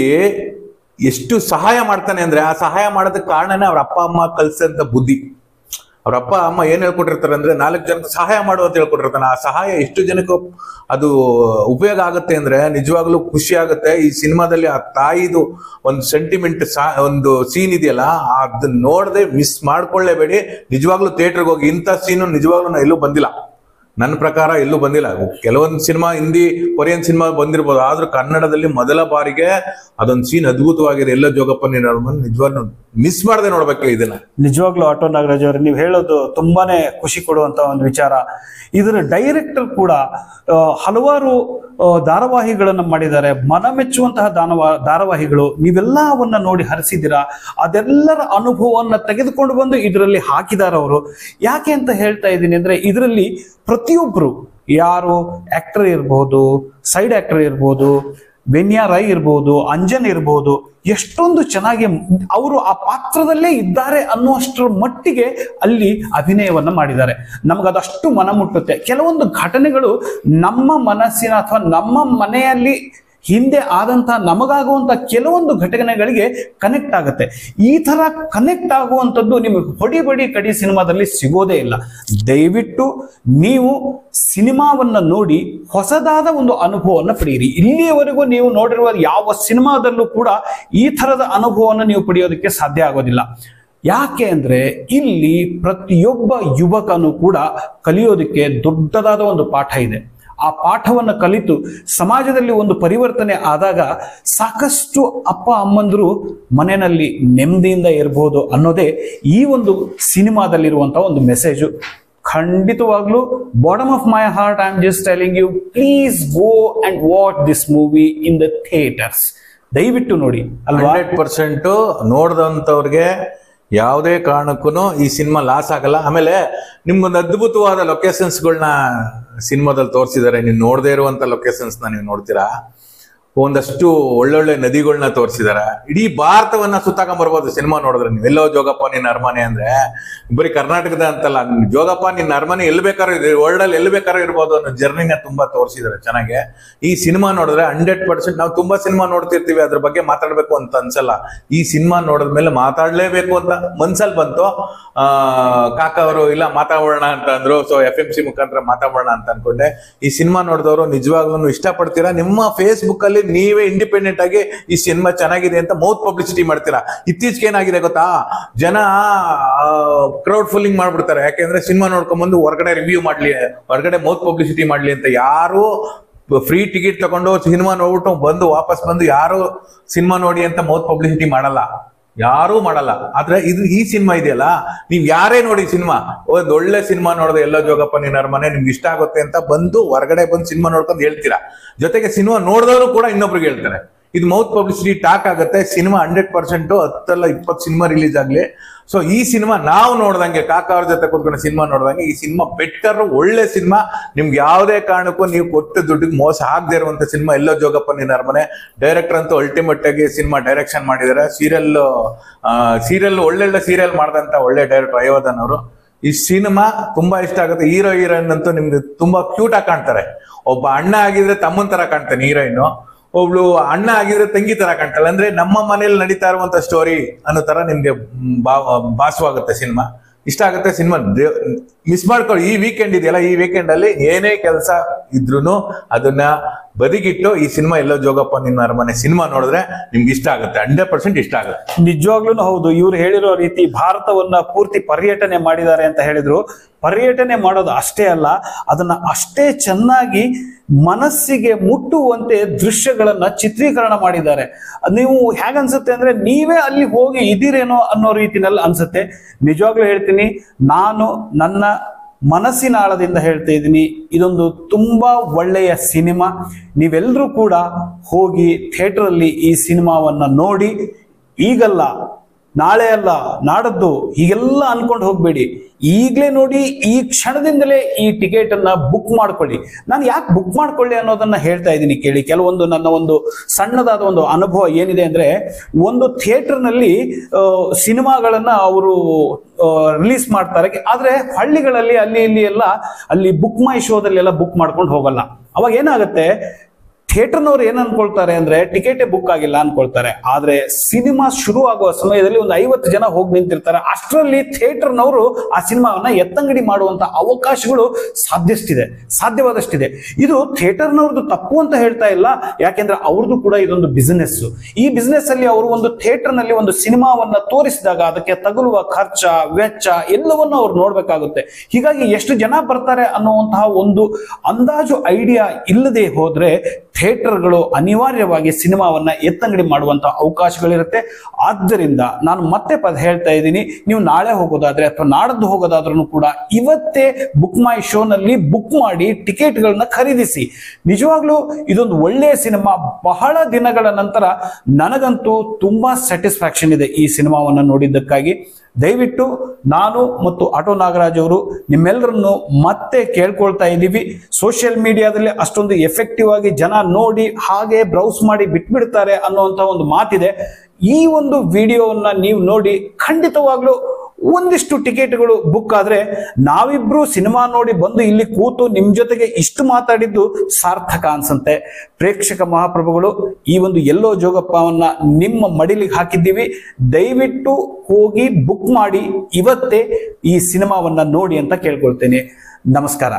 ಎಷ್ಟು ಸಹಾಯ ಮಾಡ್ತಾನೆ ಅಂದ್ರೆ, ಆ ಸಹಾಯ ಮಾಡೋದಕ್ಕೆ ಕಾರಣನೇ ಅವ್ರ ಅಪ್ಪ ಅಮ್ಮ ಕಲ್ಸಂತ ಬುದ್ಧಿ. ಅವ್ರ ಅಪ್ಪ ಅಮ್ಮ ಏನ್ ಹೇಳ್ಕೊಟ್ಟಿರ್ತಾರೆ ಅಂದ್ರೆ, 4 ಜನಕ್ಕೆ ಸಹಾಯ ಮಾಡು ಅಂತ ಹೇಳ್ಕೊಟ್ಟಿರ್ತಾನೆ. ಆ ಸಹಾಯ ಎಷ್ಟು ಜನಕ್ಕೂ ಅದು ಉಪಯೋಗ ಆಗುತ್ತೆ ಅಂದ್ರೆ ನಿಜವಾಗ್ಲೂ ಖುಷಿ ಆಗುತ್ತೆ. ಈ ಸಿನಿಮಾದಲ್ಲಿ ಆ ತಾಯಿದು ಒಂದು ಸೆಂಟಿಮೆಂಟ್ ಒಂದು ಸೀನ್ ಇದೆಯಲ್ಲ, ಅದನ್ನ ನೋಡದೆ ಮಿಸ್ ಮಾಡ್ಕೊಳ್ಳೇಬೇಡಿ. ನಿಜವಾಗ್ಲೂ ಥಿಯೇಟರ್ಗೆ ಹೋಗಿ. ಇಂಥ ಸೀನು ನಿಜವಾಗ್ಲೂ ಎಲ್ಲೂ ಬಂದಿಲ್ಲ, ನನ್ನ ಪ್ರಕಾರ ಎಲ್ಲೂ ಬಂದಿಲ್ಲ. ಕೆಲವೊಂದು ಸಿನಿಮಾ ಹಿಂದಿ ಕೊರಿಯನ್ ಸಿನಿಮಾ ಬಂದಿರ್ಬೋದು, ಆದ್ರೂ ಕನ್ನಡದಲ್ಲಿ ಮೊದಲ ಬಾರಿಗೆ ಅದೊಂದು ಸೀನ್ ಅದ್ಭುತವಾಗಿದೆ. ಎಲ್ಲ ಜೋಗಪ್ಪ ನಿಜವಾಗ್ಲೂ ಮಿಸ್ ಮಾಡದೆ ನೋಡ್ಬೇಕು ಇದನ್ನ. ನಿಜವಾಗ್ಲೂ ಆಟೋ ನಾಗರಾಜ್ ಅವರು ನೀವು ಹೇಳೋದು ತುಂಬಾನೇ ಖುಷಿ ಕೊಡುವಂತ ಒಂದು ವಿಚಾರ. ಇದರ ಡೈರೆಕ್ಟರ್ ಕೂಡ ಹಲವಾರು ಧಾರಾವಾಹಿಗಳನ್ನು ಮಾಡಿದ್ದಾರೆ, ಮನ ಮೆಚ್ಚುವಂತಹ ಧಾರಾವಾಹಿಗಳು. ನೀವೆಲ್ಲವನ್ನ ನೋಡಿ ಹರಿಸಿದ್ದೀರಾ, ಅದೆಲ್ಲರ ಅನುಭವವನ್ನ ತೆಗೆದುಕೊಂಡು ಬಂದು ಇದರಲ್ಲಿ ಹಾಕಿದಾರ ಅವರು. ಯಾಕೆ ಅಂತ ಹೇಳ್ತಾ ಇದ್ದೀನಿ ಅಂದ್ರೆ, ಇದರಲ್ಲಿ ಪ್ರತಿಯೊಬ್ರು, ಯಾರು ಆಕ್ಟರ್ ಇರ್ಬೋದು, ಸೈಡ್ ಆಕ್ಟರ್ ಇರ್ಬೋದು, ವೆನ್ಯಾ ರೈ ಇರ್ಬೋದು, ಅಂಜನ್ ಇರ್ಬೋದು, ಎಷ್ಟೊಂದು ಚೆನ್ನಾಗಿ ಅವರು ಆ ಪಾತ್ರದಲ್ಲೇ ಇದ್ದಾರೆ ಅನ್ನುವಷ್ಟರ ಮಟ್ಟಿಗೆ ಅಲ್ಲಿ ಅಭಿನಯವನ್ನ ಮಾಡಿದ್ದಾರೆ. ನಮಗದಷ್ಟು ಮನ ಮುಟ್ಟುತ್ತೆ. ಕೆಲವೊಂದು ಘಟನೆಗಳು ನಮ್ಮ ಮನಸ್ಸಿನ ಅಥವಾ ನಮ್ಮ ಮನೆಯಲ್ಲಿ ಹಿಂದೆ ಆದಂತಹ ನಮಗಾಗುವಂತ ಕೆಲವೊಂದು ಘಟನೆಗಳಿಗೆ ಕನೆಕ್ಟ್ ಆಗುತ್ತೆ. ಈ ತರ ಕನೆಕ್ಟ್ ಆಗುವಂಥದ್ದು ನಿಮಗೆ ಹೊಡಿ ಕಡಿ ಸಿನಿಮಾದಲ್ಲಿ ಸಿಗೋದೇ ಇಲ್ಲ. ದಯವಿಟ್ಟು ನೀವು ಸಿನಿಮಾವನ್ನ ನೋಡಿ ಹೊಸದಾದ ಒಂದು ಅನುಭವವನ್ನು ಪಡೆಯಿರಿ. ಇಲ್ಲಿಯವರೆಗೂ ನೀವು ನೋಡಿರುವ ಯಾವ ಸಿನಿಮಾದಲ್ಲೂ ಕೂಡ ಈ ತರದ ಅನುಭವವನ್ನು ನೀವು ಪಡೆಯೋದಕ್ಕೆ ಸಾಧ್ಯ ಆಗೋದಿಲ್ಲ. ಯಾಕೆ ಅಂದ್ರೆ ಇಲ್ಲಿ ಪ್ರತಿಯೊಬ್ಬ ಯುವಕನು ಕೂಡ ಕಲಿಯೋದಕ್ಕೆ ದೊಡ್ಡದಾದ ಒಂದು ಪಾಠ ಇದೆ. ಆ ಪಾಠವನ್ನು ಕಲಿತು ಸಮಾಜದಲ್ಲಿ ಒಂದು ಪರಿವರ್ತನೆ ಆದಾಗ ಸಾಕಷ್ಟು ಅಪ್ಪ ಅಮ್ಮಂದರು ಮನೆಯಲ್ಲಿ ನೆಮ್ಮದಿಯಿಂದ ಇರಬಹುದು ಅನ್ನೋದೇ ಈ ಒಂದು ಸಿನಿಮಾದಲ್ಲಿರುವಂತಹ ಒಂದು ಮೆಸೇಜು. ಖಂಡಿತವಾಗ್ಲೂ bottom of my heart I am just telling you, please go and watch this movie in the theatres. ದಯವಿಟ್ಟು ನೋಡಿ ಅಲ್ವಾ. 100% ನೋಡಿದಂಥವ್ರಿಗೆ ಯಾವುದೇ ಕಾರಣಕ್ಕೂ ಈ ಸಿನಿಮಾ ಲಾಸ್ ಆಗಲ್ಲ. ಆಮೇಲೆ ನಿಮ್ಗೊಂದು ಅದ್ಭುತವಾದ ಲೊಕೇಶನ್ಸ್ಗಳನ್ನ ಸಿನಿಮಾದಲ್ಲಿ ತೋರಿಸಿದ್ದಾರೆ. ನೀವು ನೋಡದೇ ಇರುವಂತ ಲೊಕೇಶನ್ಸ್ನ ನೀವು ನೋಡ್ತೀರಾ. ಒಂದಷ್ಟು ಒಳ್ಳೊಳ್ಳೆ ನದಿಗಳನ್ನ ತೋರಿಸಿದಾರೆ. ಇಡೀ ಭಾರತವನ್ನ ಸುತ್ತಾಕೊಂಡ್ ಬರ್ಬೋದು ಸಿನಿಮಾ ನೋಡಿದ್ರೆ. ನೀವು ಎಲ್ಲೋ ಜೋಗಪ್ಪ ನಿನ್ನ ಅರಮನೆ ಅಂದ್ರೆ ಬರೀ ಕರ್ನಾಟಕದ ಅಂತಲ್ಲ, ಜೋಗಪ್ಪ ನಿನ್ನ ಅರಮನೆ ಎಲ್ಲಿ ಬೇಕಾದ್ರೂ ಇದೆ, ವರ್ಲ್ಡ್ ಅಲ್ಲಿ ಎಲ್ಲಿ ಬೇಕಾದ್ರೂ ಇರ್ಬೋದು ಅನ್ನೋ ಜರ್ನಿನ ತುಂಬಾ ತೋರಿಸಿದಾರೆ ಚೆನ್ನಾಗಿ. ಈ ಸಿನಿಮಾ ನೋಡಿದ್ರೆ 100% ನಾವು ತುಂಬಾ ಸಿನಿಮಾ ನೋಡ್ತಿರ್ತೀವಿ, ಅದ್ರ ಬಗ್ಗೆ ಮಾತಾಡ್ಬೇಕು ಅಂತ ಅನ್ಸಲ್ಲ. ಈ ಸಿನಿಮಾ ನೋಡಿದ್ಮೇಲೆ ಮಾತಾಡ್ಲೇಬೇಕು ಅಂತ ಮನ್ಸಲ್ಲಿ ಬಂತು. ಕಾಕ ಅವರು ಇಲ್ಲ ಮಾತಾಡೋಣ ಅಂತ ಅಂದ್ರು. ಸೊ FMC ಮುಖಾಂತರ ಮಾತಾಡೋಣ ಅಂತ ಅನ್ಕೊಂಡೆ. ಈ ಸಿನಿಮಾ ನೋಡಿದವರು ನಿಜವಾಗ್ಲೂ ಇಷ್ಟಪಡ್ತೀರಾ. ನಿಮ್ಮ ಫೇಸ್ಬುಕ್ ಅಲ್ಲಿ ನೀವೇ ಇಂಡಿಪೆಂಡೆಂಟ್ ಆಗಿ ಈ ಸಿನಿಮಾ ಚೆನ್ನಾಗಿದೆ ಅಂತ ಮೌತ್ ಪಬ್ಲಿಸಿಟಿ ಮಾಡ್ತೀರಾ. ಇತ್ತೀಚೆಗೆ ಏನಾಗಿದೆ ಗೊತ್ತಾ, ಜನ ಕ್ರೌಡ್ ಫುಲ್ಲಿಂಗ್ ಮಾಡ್ಬಿಡ್ತಾರೆ. ಯಾಕೆಂದ್ರೆ ಸಿನಿಮಾ ನೋಡ್ಕೊಂಡ್ಬಂದು ಹೊರಗಡೆ ರಿವ್ಯೂ ಮಾಡ್ಲಿ, ಹೊರಗಡೆ ಮೌತ್ ಪಬ್ಲಿಸಿಟಿ ಮಾಡ್ಲಿ ಅಂತ. ಯಾರು ಫ್ರೀ ಟಿಕೆಟ್ ತಗೊಂಡು ಸಿನಿಮಾ ನೋಡ್ಬಿಟ್ಟು ವಾಪಸ್ ಬಂದು ಯಾರು ಸಿನಿಮಾ ನೋಡಿ ಅಂತ ಮೌತ್ ಪಬ್ಲಿಸಿಟಿ ಮಾಡಲ್ಲ. ಯಾರೂ ಮಾಡಲ್ಲ. ಆದ್ರೆ ಈ ಸಿನಿಮಾ ಇದೆಯಲ್ಲ, ನೀವ್ ಯಾರೇ ನೋಡಿ ಸಿನಿಮಾ, ಒಂದ್ ಒಳ್ಳೆ ಸಿನಿಮಾ ನೋಡಿದ್ರೆ ಎಲ್ಲೋ ಜೋಗಪ್ಪ ನಿನ್ನ ಅರಮನೆ ನಿಮ್ಗೆ ಇಷ್ಟ ಆಗುತ್ತೆ ಅಂತ ಬಂದು ಹೊರಗಡೆ ಬಂದು ಸಿನಿಮಾ ನೋಡ್ಕೊಂಡು ಹೇಳ್ತೀರಾ. ಜೊತೆಗೆ ಸಿನಿಮಾ ನೋಡಿದವರು ಕೂಡ ಇನ್ನೊಬ್ರಿಗೆ ಹೇಳ್ತಾರೆ. ಇದು ಮೌತ್ ಪಬ್ಲಿಸಿಟಿ ಟಾಕ್ ಆಗುತ್ತೆ. ಸಿನಿಮಾ 100% 10-20 ಸಿನಿಮಾ ರಿಲೀಸ್ ಆಗ್ಲಿ. ಸೊ ಈ ಸಿನಿಮಾ ನಾವು ನೋಡ್ದಂಗೆ, ಕಾಕಾ ಅವ್ರ ಜೊತೆ ಕೂತ್ಕೊಂಡು ಸಿನಿಮಾ ನೋಡ್ದಂಗೆ, ಈ ಸಿನಿಮಾ ಬೆಟರ್, ಒಳ್ಳೆ ಸಿನಿಮಾ. ನಿಮ್ಗೆ ಯಾವುದೇ ಕಾರಣಕ್ಕೂ ನೀವು ಕೊಟ್ಟ ದುಡ್ಡಿಗೆ ಮೋಸ ಆಗದೆ ಇರುವಂತ ಸಿನಿಮಾ ಎಲ್ಲೋ ಜೋಗಪ್ಪ ನಿನ್ನ ಅರಮನೆ. ಡೈರೆಕ್ಟರ್ ಅಂತೂ ಅಲ್ಟಿಮೇಟ್ ಆಗಿ ಸಿನಿಮಾ ಡೈರೆಕ್ಷನ್ ಮಾಡಿದ್ದಾರೆ. ಸೀರಿಯಲ್ ಒಳ್ಳೊಳ್ಳೆ ಸೀರಿಯಲ್ ಮಾಡಿದಂತ ಒಳ್ಳೆ ಡೈರೆಕ್ಟರ್ ಅಯೋಧನ್ ಅವರು. ಈ ಸಿನಿಮಾ ತುಂಬಾ ಇಷ್ಟ ಆಗುತ್ತೆ. ಹೀರೋಯಿನ್ ಅಂತೂ ನಿಮ್ಗೆ ತುಂಬಾ ಕ್ಯೂಟ್ ಆಗಿ ಕಾಣ್ತಾರೆ. ಒಬ್ಬ ಅಣ್ಣ ಆಗಿದ್ರೆ ತಮ್ಮನ್ ತರ ಕಾಣ್ತಾನೆ ಹೀರೋಯಿನ್, ಒಬ್ಳು ಅಣ್ಣ ಆಗಿದ್ರೆ ತಂಗಿ ತರ ಕಾಣ್ತಾಳೆ. ಅಂದ್ರೆ ನಮ್ಮ ಮನೇಲಿ ನಡೀತಾ ಇರುವಂತ ಸ್ಟೋರಿ ಅನ್ನೋ ತರ ನಿಮ್ಗೆ ಭಾಸವಾಗುತ್ತೆ ಸಿನಿಮಾ. ಇಷ್ಟ ಆಗುತ್ತೆ ಸಿನಿಮಾ. ಮಿಸ್ ಮಾಡ್ಕೊಳ್ಳಿ. ಈ ವೀಕೆಂಡ್ ಇದೆಯಲ್ಲ, ಈ ವೀಕೆಂಡ್ ಅಲ್ಲಿ ಏನೇ ಕೆಲಸ ಇದ್ರೂ ಅದನ್ನ ಬದಿಗಿಟ್ಟು ಈ ಸಿನಿಮಾ ಎಲ್ಲೋ ಜೋಗಪ್ಪ ನಿನ್ನ ಅರಮನೆ ಸಿನಿಮಾ ನೋಡಿದ್ರೆ ನಿಮ್ಗೆ ಇಷ್ಟ ಆಗುತ್ತೆ. 100% ಇಷ್ಟ ಆಗುತ್ತೆ. ನಿಜವಾಗ್ಲೂ ಹೌದು. ಇವ್ರು ಹೇಳಿರೋ ರೀತಿ ಭಾರತವನ್ನ ಪೂರ್ತಿ ಪರ್ಯಟನೆ ಮಾಡಿದ್ದಾರೆ ಅಂತ ಹೇಳಿದ್ರು. ಪರ್ಯಟನೆ ಮಾಡೋದು ಅಷ್ಟೇ ಅಲ್ಲ, ಅದನ್ನ ಅಷ್ಟೇ ಚೆನ್ನಾಗಿ ಮನಸ್ಸಿಗೆ ಮುಟ್ಟುವಂತೆ ದೃಶ್ಯಗಳನ್ನ ಚಿತ್ರೀಕರಣ ಮಾಡಿದ್ದಾರೆ. ನೀವು ಹೇಗನ್ಸುತ್ತೆ ಅಂದ್ರೆ ನೀವೇ ಅಲ್ಲಿ ಹೋಗಿ ಇದ್ದೀರೇನೋ ಅನ್ನೋ ರೀತಿನಲ್ಲಿ ಅನ್ಸುತ್ತೆ. ನಿಜವಾಗ್ಲೂ ಹೇಳ್ತೀನಿ, ನಾನು ನನ್ನ ಮನಸ್ಸಿನ ಆಳದಿಂದ ಹೇಳ್ತಾ ಇದ್ದೀನಿ, ಇದೊಂದು ತುಂಬಾ ಒಳ್ಳೆಯ ಸಿನಿಮಾ. ನೀವೆಲ್ಲರೂ ಕೂಡ ಹೋಗಿ ಥಿಯೇಟರ್ ಅಲ್ಲಿ ಈ ಸಿನಿಮಾವನ್ನ ನೋಡಿ. ಈಗಲ್ಲ, ನಾಳೆ ಅಲ್ಲ, ನಾಡದ್ದು ಹೀಗೆಲ್ಲ ಅನ್ಕೊಂಡು ಹೋಗ್ಬೇಡಿ. ಈಗಲೇ ನೋಡಿ, ಈ ಕ್ಷಣದಿಂದಲೇ ಈ ಟಿಕೆಟ್ ಅನ್ನ ಬುಕ್ ಮಾಡ್ಕೊಳ್ಳಿ. ನಾನು ಯಾಕೆ ಬುಕ್ ಮಾಡ್ಕೊಳ್ಳಿ ಅನ್ನೋದನ್ನ ಹೇಳ್ತಾ ಇದ್ದೀನಿ ಕೇಳಿ. ಕೆಲವೊಂದು ನನ್ನ ಒಂದು ಸಣ್ಣದಾದ ಒಂದು ಅನುಭವ ಏನಿದೆ ಅಂದ್ರೆ, ಒಂದು ಥಿಯೇಟರ್ನಲ್ಲಿ ಸಿನಿಮಾಗಳನ್ನ ಅವರು ರಿಲೀಸ್ ಮಾಡ್ತಾರೆ. ಆದ್ರೆ ಹಳ್ಳಿಗಳಲ್ಲಿ ಅಲ್ಲಿ ಇಲ್ಲಿ ಎಲ್ಲ ಅಲ್ಲಿ ಬುಕ್ ಮೈ ಶೋದಲ್ಲಿ ಎಲ್ಲ ಬುಕ್ ಮಾಡ್ಕೊಂಡು ಹೋಗಲ್ಲ. ಅವಾಗ ಏನಾಗುತ್ತೆ, ಥಿಯೇಟರ್ನವ್ರು ಏನ್ ಅನ್ಕೊಳ್ತಾರೆ ಅಂದ್ರೆ ಟಿಕೆಟೇ ಬುಕ್ ಆಗಿಲ್ಲ ಅನ್ಕೊಳ್ತಾರೆ. ಆದ್ರೆ ಸಿನಿಮಾ ಶುರು ಆಗುವ ಸಮಯದಲ್ಲಿ ಒಂದು 50 ಜನ ಹೋಗಿ ನಿಂತಿರ್ತಾರೆ. ಅಷ್ಟರಲ್ಲಿ ಥಿಯೇಟರ್ನವರು ಆ ಸಿನಿಮಾವನ್ನ ಎತ್ತಂಗಡಿ ಮಾಡುವಂತ ಅವಕಾಶಗಳು ಸಾಧ್ಯವಾದಷ್ಟಿದೆ. ಇದು ಥಿಯೇಟರ್ನವ್ರದ್ದು ತಪ್ಪು ಅಂತ ಹೇಳ್ತಾ ಇಲ್ಲ, ಯಾಕೆಂದ್ರೆ ಅವ್ರದ್ದು ಕೂಡ ಇದೊಂದು ಬಿಸಿನೆಸ್. ಈ ಬಿಸಿನೆಸ್ ಅಲ್ಲಿ ಅವರು ಒಂದು ಥಿಯೇಟರ್ ನಲ್ಲಿ ಒಂದು ಸಿನಿಮಾವನ್ನ ತೋರಿಸಿದಾಗ ಅದಕ್ಕೆ ತಗುಲುವ ಖರ್ಚ, ವೆಚ್ಚ ಎಲ್ಲವನ್ನೂ ಅವ್ರು ನೋಡ್ಬೇಕಾಗುತ್ತೆ. ಹೀಗಾಗಿ ಎಷ್ಟು ಜನ ಬರ್ತಾರೆ ಅನ್ನುವಂತಹ ಒಂದು ಅಂದಾಜು ಐಡಿಯಾ ಇಲ್ಲದೆ ಹೋದ್ರೆ ಥಿಯೇಟರ್ಗಳು ಅನಿವಾರ್ಯವಾಗಿ ಸಿನಿಮಾವನ್ನ ಎತ್ತಂಗಡಿ ಮಾಡುವಂತಹ ಅವಕಾಶಗಳಿರುತ್ತೆ. ಆದ್ದರಿಂದ ನಾನು ಮತ್ತೆ ಹೇಳ್ತಾ ಇದ್ದೀನಿ, ನೀವು ನಾಳೆ ಹೋಗೋದಾದ್ರೆ ಅಥವಾ ನಾಡದ್ದು ಹೋಗೋದಾದ್ರೂ ಕೂಡ ಇವತ್ತೇ ಬುಕ್ ಮೈ ಶೋನಲ್ಲಿ ಬುಕ್ ಮಾಡಿ ಟಿಕೆಟ್ಗಳನ್ನ ಖರೀದಿಸಿ. ನಿಜವಾಗ್ಲೂ ಇದೊಂದು ಒಳ್ಳೆಯ ಸಿನಿಮಾ. ಬಹಳ ದಿನಗಳ ನಂತರ ನನಗಂತೂ ತುಂಬಾ ಸ್ಯಾಟಿಸ್ಫ್ಯಾಕ್ಷನ್ ಇದೆ ಈ ಸಿನಿಮಾವನ್ನ ನೋಡಿದ್ದಕ್ಕಾಗಿ. ದಯವಿಟ್ಟು ನಾನು ಮತ್ತು ಆಟೋ ನಾಗರಾಜ್ ಅವರು ನಿಮ್ಮೆಲ್ಲರನ್ನು ಮತ್ತೆ ಕೇಳ್ಕೊಳ್ತಾ ಇದ್ದೀವಿ, ಸೋಷಿಯಲ್ ಮೀಡಿಯಾದಲ್ಲಿ ಅಷ್ಟೊಂದು ಎಫೆಕ್ಟಿವ್ ಆಗಿ ಜನ ನೋಡಿ ಹಾಗೆ ಬ್ರೌಸ್ ಮಾಡಿ ಬಿಟ್ಬಿಡ್ತಾರೆ ಅನ್ನುವಂತ ಒಂದು ಮಾತಿದೆ. ಈ ಒಂದು ವಿಡಿಯೋವನ್ನ ನೀವು ನೋಡಿ ಖಂಡಿತವಾಗ್ಲೂ ಒಂದಿಷ್ಟು ಟಿಕೆಟ್ಗಳು ಬುಕ್ ಆದ್ರೆ ನಾವಿಬ್ರು ಸಿನಿಮಾ ನೋಡಿ ಬಂದು ಇಲ್ಲಿ ಕೂತು ನಿಮ್ ಜೊತೆಗೆ ಇಷ್ಟು ಮಾತಾಡಿದ್ದು ಸಾರ್ಥಕ ಅನ್ಸಂತೆ. ಪ್ರೇಕ್ಷಕ ಮಹಾಪ್ರಭುಗಳು, ಈ ಒಂದು ಎಲ್ಲೋ ಜೋಗಪ್ಪವನ್ನ ನಿಮ್ಮ ಮಡಿಲಿಗೆ ಹಾಕಿದ್ದೀವಿ. ದಯವಿಟ್ಟು ಹೋಗಿ ಬುಕ್ ಮಾಡಿ ಇವತ್ತೇ ಈ ಸಿನಿಮಾವನ್ನ ನೋಡಿ ಅಂತ ಕೇಳ್ಕೊಳ್ತೇನೆ. ನಮಸ್ಕಾರ.